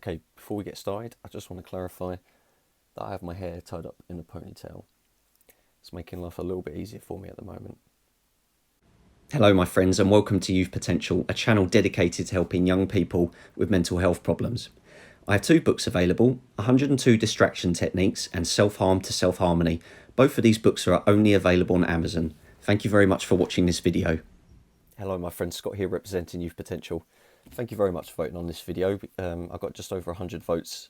Okay, before we get started, I just want to clarify that I have my hair tied up in a ponytail. It's making life a little bit easier for me at the moment. Hello, my friends, and welcome to Youth Potential, a channel dedicated to helping young people with mental health problems. I have two books available: 102 Distraction Techniques and Self Harm to Self Harmony. Both of these books are only available on Amazon. Thank you very much for watching this video. Hello, my friend Scott here representing Youth Potential. Thank you very much for voting on this video. I got just over 100 votes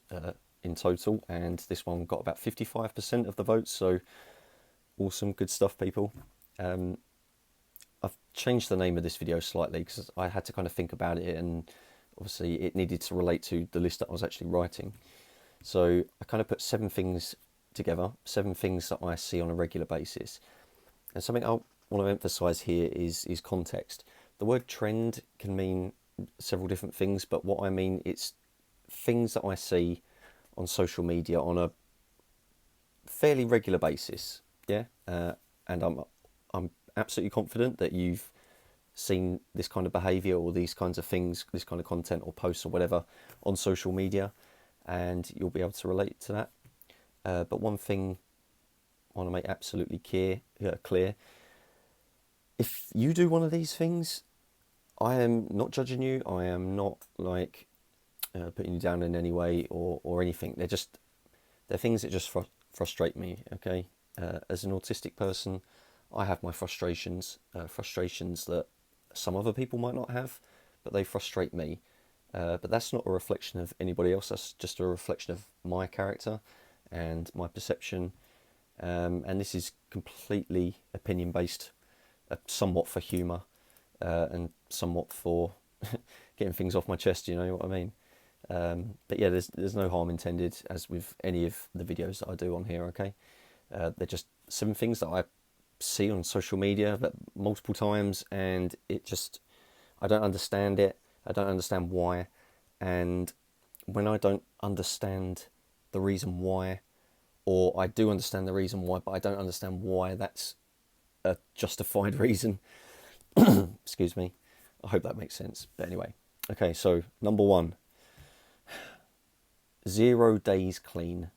in total, and this one got about 55% of the votes, so awesome, good stuff, people. I've changed the name of this video slightly because I had to kind of think about it, and obviously it needed to relate to the list that I was actually writing. So I kind of put 7 things together, 7 things that I see on a regular basis. And something I want to emphasize here is context. The word trend can mean several different things, but what I mean, it's things that I see on social media on a fairly regular basis. Yeah, and I'm absolutely confident that you've seen this kind of behaviour or these kinds of things, this kind of content or posts or whatever on social media, and you'll be able to relate to that. But one thing I want to make absolutely clear: if you do one of these things, I am not judging you. I am not like putting you down in any way or anything. They're things that just frustrate me. Okay, as an autistic person, I have my frustrations that some other people might not have, but they frustrate me. But that's not a reflection of anybody else. That's just a reflection of my character and my perception. And this is completely opinion based, somewhat for humour, and somewhat for getting things off my chest. You know what I mean? But yeah, there's no harm intended, as with any of the videos that I do on here. Okay, they're just 7 things that I see on social media that multiple times, and I don't understand it. I don't understand why, and when I don't understand the reason why, or I do understand the reason why, but I don't understand why that's a justified reason. Excuse me. I hope that makes sense. But anyway, okay. So number 1, 0 days clean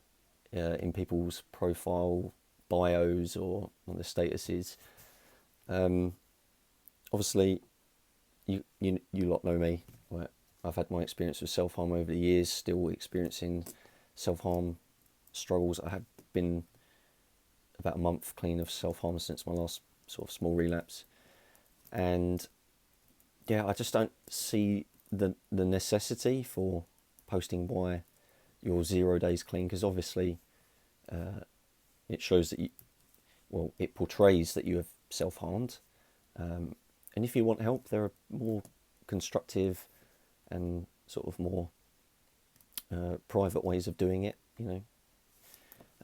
in people's profile bios or on their statuses. Obviously, you lot know me. Right? I've had my experience with self harm over the years. Still experiencing self harm struggles. I have been about a month clean of self harm since my last sort of small relapse, and yeah, I just don't see the necessity for posting why you're 0 days clean, because obviously it shows that it portrays that you have self harmed. And if you want help, there are more constructive and sort of more private ways of doing it.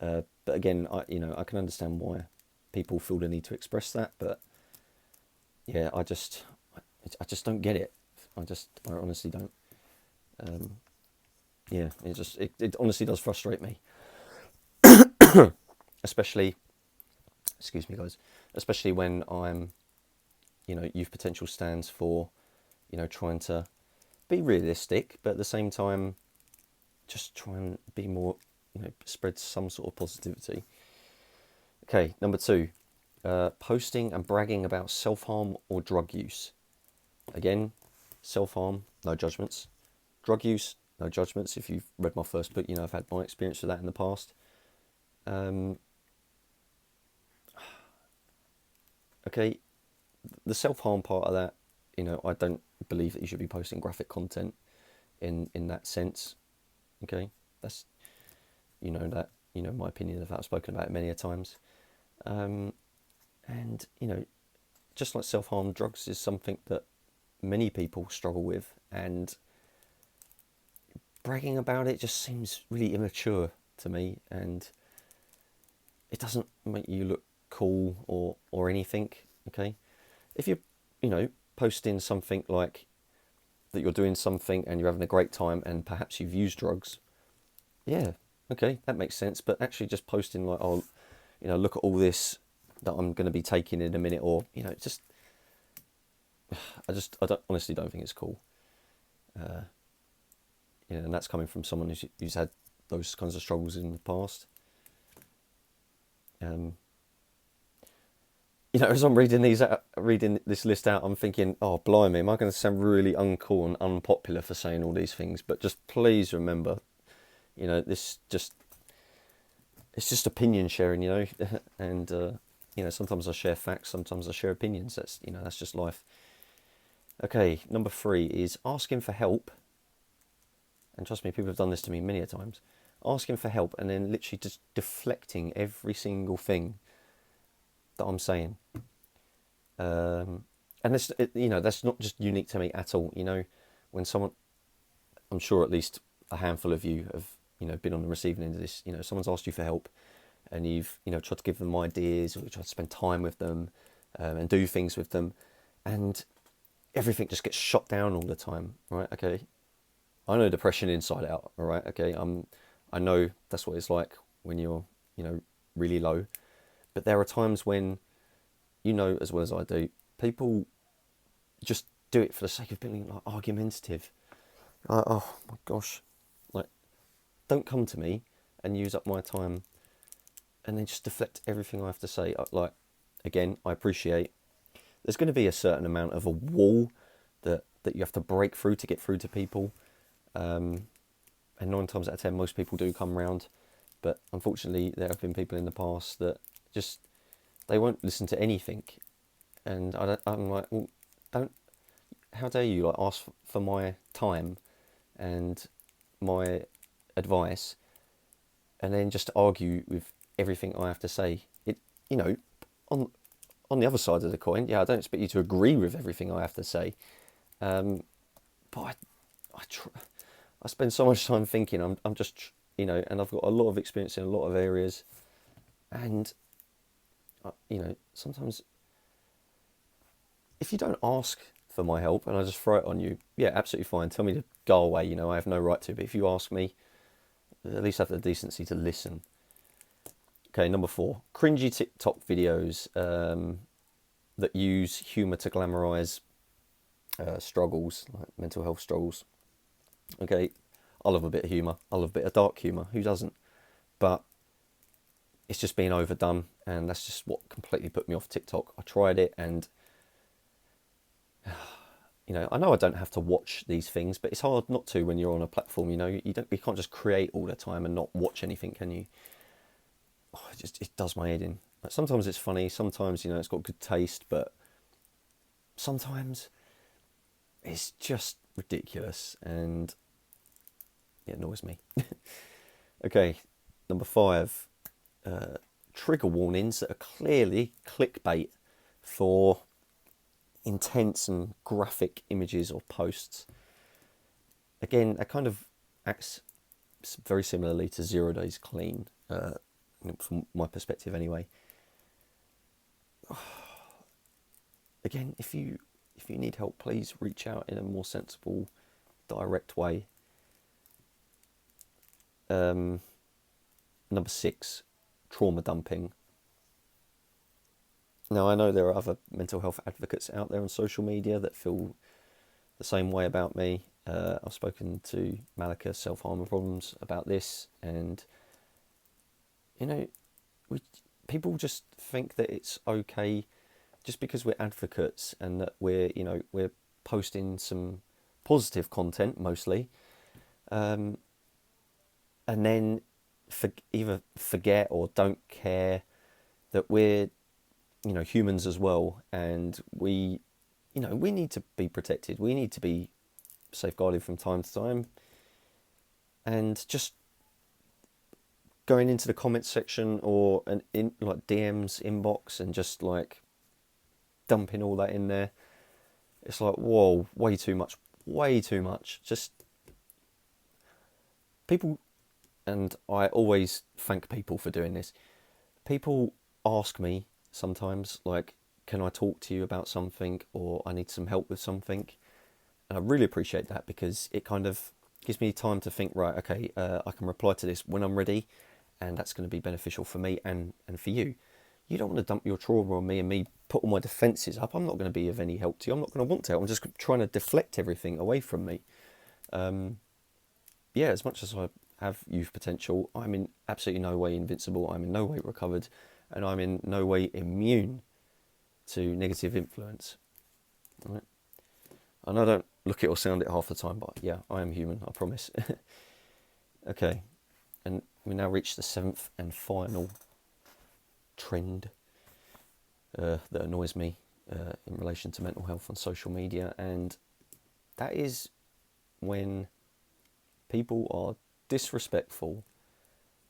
But again, I can understand why people feel the need to express that. But yeah, I just don't get it. I honestly don't. Yeah, it honestly does frustrate me, especially, excuse me, guys, especially when I'm, Youth Potential stands for, trying to be realistic, but at the same time, just try and be more, spread some sort of positivity. Okay, number 2, posting and bragging about self-harm or drug use. Again, self-harm, no judgments. Drug use, no judgments. If you've read my first book, I've had my experience with that in the past. Okay, the self-harm part of that, I don't believe that you should be posting graphic content in that sense. Okay, that's, my opinion of that. I've spoken about it many a times. And, just like self-harm, drugs is something that many people struggle with, and bragging about it just seems really immature to me, and it doesn't make you look cool or anything. Okay, if you're posting something like that, you're doing something and you're having a great time and perhaps you've used drugs, yeah, okay, that makes sense. But actually just posting like, oh, look at all this that I'm going to be taking in a minute, or just I honestly don't think it's cool. You know, and that's coming from someone who's had those kinds of struggles in the past. You know, as I'm reading this list out, I'm thinking, oh, blimey, am I going to sound really uncool and unpopular for saying all these things? But just please remember, you know, it's just opinion sharing, you know, and you know, sometimes I share facts, sometimes I share opinions. That's just life. Okay, number 3 is asking for help. And trust me, people have done this to me many a times. Asking for help and then literally just deflecting every single thing that I'm saying. And that's not just unique to me at all. You know, when someone, I'm sure at least a handful of you have, you know, been on the receiving end of this. You know, someone's asked you for help, and you've, you know, tried to give them ideas or tried to spend time with them, and do things with them, and everything just gets shot down all the time. Right? Okay, I know depression inside out. All right. Okay, I know that's what it's like when you're, you know, really low. But there are times when, you know as well as I do, people just do it for the sake of being like argumentative. Oh my gosh, like, don't come to me and use up my time and then just deflect everything I have to say. Like, again, I appreciate there's going to be a certain amount of a wall that you have to break through to get through to people. And 9 times out of 10, most people do come round. But unfortunately, there have been people in the past that just, they won't listen to anything. And I'm like, well, don't, how dare you like ask for my time and my advice and then just argue with everything I have to say. It, you know, on on the other side of the coin, yeah, I don't expect you to agree with everything I have to say, but I spend so much time thinking. I'm just, you know, and I've got a lot of experience in a lot of areas, and you know, sometimes if you don't ask for my help and I just throw it on you, yeah, absolutely fine. Tell me to go away. You know, I have no right to. But if you ask me, at least have the decency to listen. Okay, number 4, cringy TikTok videos that use humour to glamorise struggles, like mental health struggles. Okay, I love a bit of humour. I love a bit of dark humour. Who doesn't? But it's just being overdone, and that's just what completely put me off TikTok. I tried it, and you know I don't have to watch these things, but it's hard not to when you're on a platform. You know, you can't just create all the time and not watch anything, can you? Oh, it does my head in. Like, sometimes it's funny, sometimes, you know, it's got good taste, but sometimes it's just ridiculous and it annoys me. Okay, number 5, trigger warnings that are clearly clickbait for intense and graphic images or posts. Again, that kind of acts very similarly to 0 Days Clean, from my perspective anyway. Again, if you need help, please reach out in a more sensible, direct way. Number 6, trauma dumping. Now, I know there are other mental health advocates out there on social media that feel the same way about me. I've spoken to Malika, Self-Harm Problems, about this, and you know, people just think that it's okay just because we're advocates and that we're posting some positive content mostly, and then either forget or don't care that we're, you know, humans as well, and we need to be protected. We need to be safeguarded from time to time, and just going into the comments section or in like DMs inbox and just like dumping all that in there, it's like, whoa, way too much. Just people, and I always thank people for doing this. People ask me sometimes, like, can I talk to you about something, or I need some help with something, and I really appreciate that because it kind of gives me time to think, right, okay, I can reply to this when I'm ready, and that's going to be beneficial for me and for you. You don't want to dump your trauma on me and me put all my defences up. I'm not going to be of any help to you. I'm not going to want to help. I'm just trying to deflect everything away from me. yeah, as much as I have youth potential, I'm in absolutely no way invincible. I'm in no way recovered, and I'm in no way immune to negative influence. Right? And I don't look it or sound it half the time, but yeah, I am human, I promise. Okay, and we now reach the seventh and final trend that annoys me in relation to mental health on social media, and that is when people are disrespectful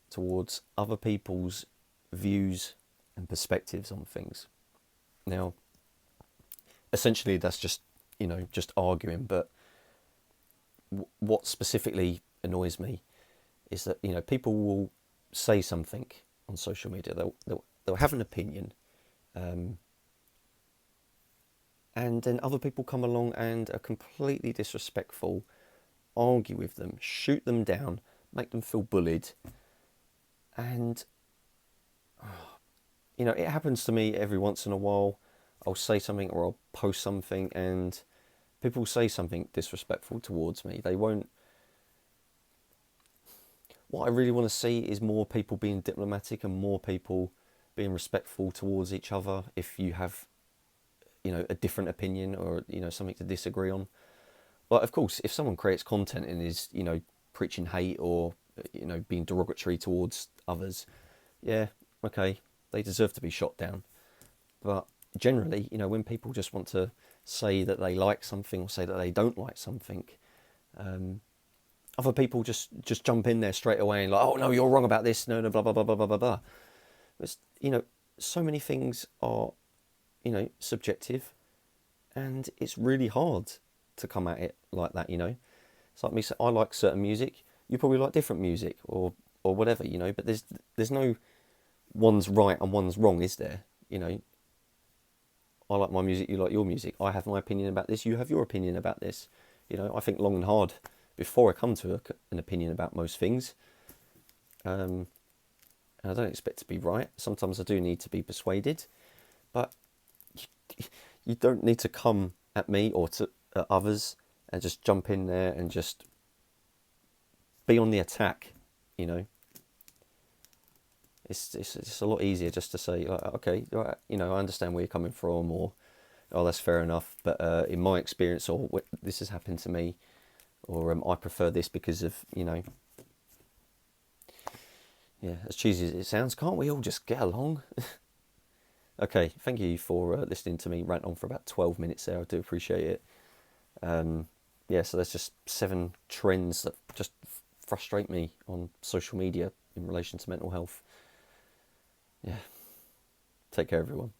towards other people's views and perspectives on things. Now, essentially, that's just just arguing. But what specifically annoys me is that people will say something on social media. They'll have an opinion, um, and then other people come along and are completely disrespectful, argue with them, shoot them down, make them feel bullied, and it happens to me every once in a while. I'll say something or I'll post something, and people say something disrespectful towards me. They won't. What I really want to see is more people being diplomatic and more people being respectful towards each other. If you have, a different opinion or something to disagree on, like of course, if someone creates content and is preaching hate or being derogatory towards others, yeah, okay, they deserve to be shot down. But generally, when people just want to say that they like something or say that they don't like something, other people just jump in there straight away and like, oh no, you're wrong about this. No, no, blah blah blah blah blah blah blah. It's, so many things are, subjective, and it's really hard to come at it like that. It's like me saying I like certain music. You probably like different music or whatever. But there's no one's right and one's wrong, is there? I like my music, you like your music. I have my opinion about this, you have your opinion about this. I think long and hard before I come to an opinion about most things. And I don't expect to be right. Sometimes I do need to be persuaded, but you don't need to come at me or to others and just jump in there and just be on the attack. It's a lot easier just to say, like, okay, right, I understand where you're coming from, or oh, that's fair enough. But in my experience, or this has happened to me, or I prefer this because of yeah. As cheesy as it sounds, can't we all just get along? Okay, thank you for listening to me rant on for about 12 minutes there. I do appreciate it. Yeah, so there's just 7 trends that just frustrate me on social media in relation to mental health. Yeah, take care, everyone.